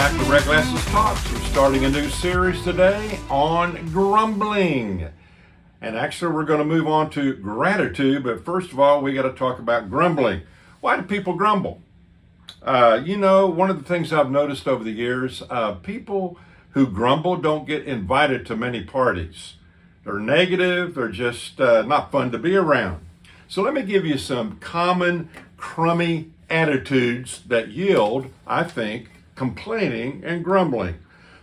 back to Red Glasses Talks. We're starting a new series today on grumbling. And actually, we're going to move on to gratitude, but first of all, we got to talk about grumbling. Why do people grumble? One of the things I've noticed over the years, people who grumble don't get invited to many parties. They're negative, they're just not fun to be around. So let me give you some common crummy attitudes that yield, I think, complaining and grumbling.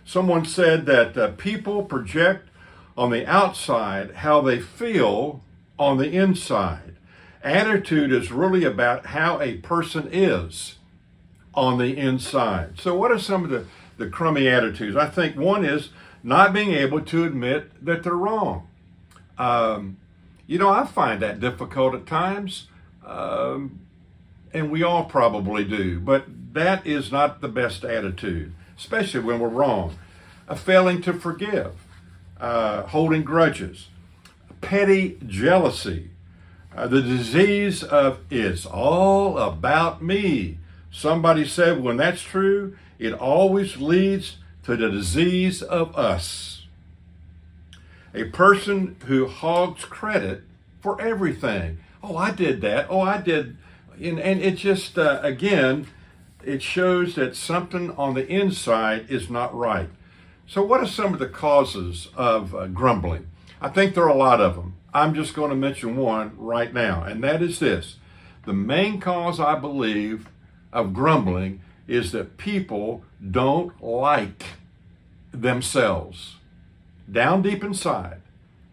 Someone said that people project on the outside how they feel on the inside. Attitude is really about how a person is on the inside. So what are some of the crummy attitudes? I think one is not being able to admit that they're wrong. I find that difficult at times. And we all probably do, but that is not the best attitude, especially when we're wrong. Failing to forgive, holding grudges, petty jealousy, the disease of it's all about me. Somebody said when that's true, it always leads to the disease of us. A person who hogs credit for everything. Oh, I did that. Oh, I did. And it just, again, it shows that something on the inside is not right. So what are some of the causes of grumbling? I think there are a lot of them. I'm just going to mention one right now, and that is this. The main cause, I believe, of grumbling is that people don't like themselves. Down deep inside,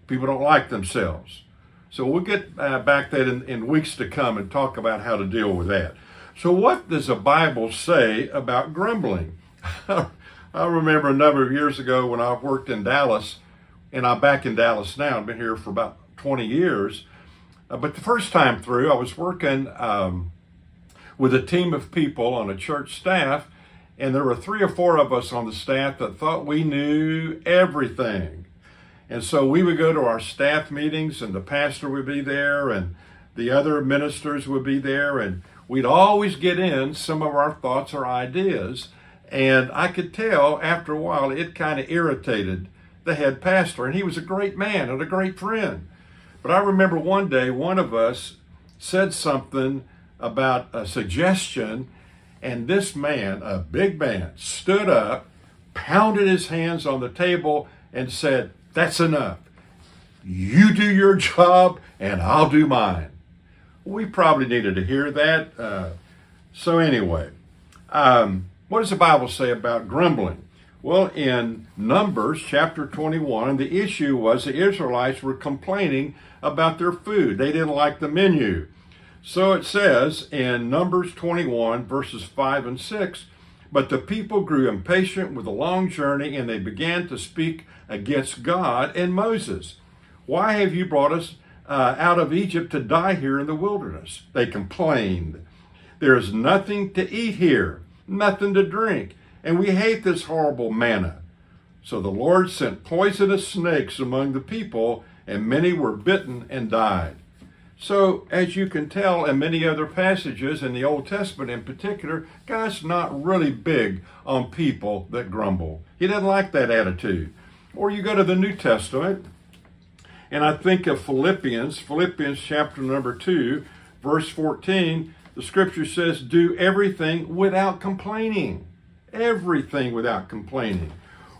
people don't like themselves. So we'll get back that in weeks to come and talk about how to deal with that. So what does the Bible say about grumbling? I remember a number of years ago when I worked in Dallas, and I'm back in Dallas now. I've been here for about 20 years. But the first time through, I was working with a team of people on a church staff, and there were 3 or 4 of us on the staff that thought we knew everything. And so we would go to our staff meetings, and the pastor would be there, and the other ministers would be there, and we'd always get in some of our thoughts or ideas. And I could tell after a while it kind of irritated the head pastor, and he was a great man and a great friend. But I remember one day one of us said something about a suggestion, and this man, a big man, stood up, pounded his hands on the table, and said, "That's enough. You do your job and I'll do mine." We probably needed to hear that. So anyway, what does the Bible say about grumbling? Well, in Numbers chapter 21, the issue was the Israelites were complaining about their food. They didn't like the menu. So it says in Numbers 21, verses 5 and 6, "But the people grew impatient with a long journey, and they began to speak against God and Moses. 'Why have you brought us out of Egypt to die here in the wilderness?' They complained. 'There is nothing to eat here, nothing to drink, and we hate this horrible manna.' So the Lord sent poisonous snakes among the people, and many were bitten and died." So, as you can tell in many other passages in the Old Testament in particular, God's not really big on people that grumble. He doesn't like that attitude. Or you go to the New Testament, and I think of Philippians chapter number 2, verse 14, the scripture says, "Do everything without complaining." Everything without complaining.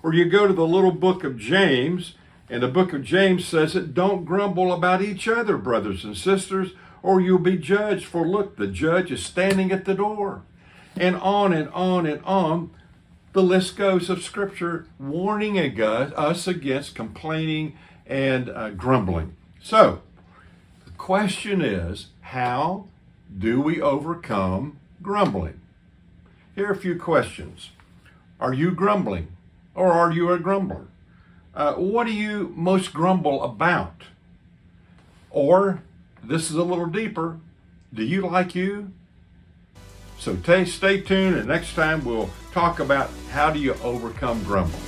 Or you go to the little book of James, and the book of James says that don't grumble about each other, brothers and sisters, or you'll be judged. For look, the judge is standing at the door. And on and on and on, the list goes of Scripture warning us against complaining and grumbling. So, the question is, how do we overcome grumbling? Here are a few questions. Are you grumbling, or are you a grumbler? What do you most grumble about? Or, this is a little deeper, do you like you? So stay tuned, and next time we'll talk about how do you overcome grumbling.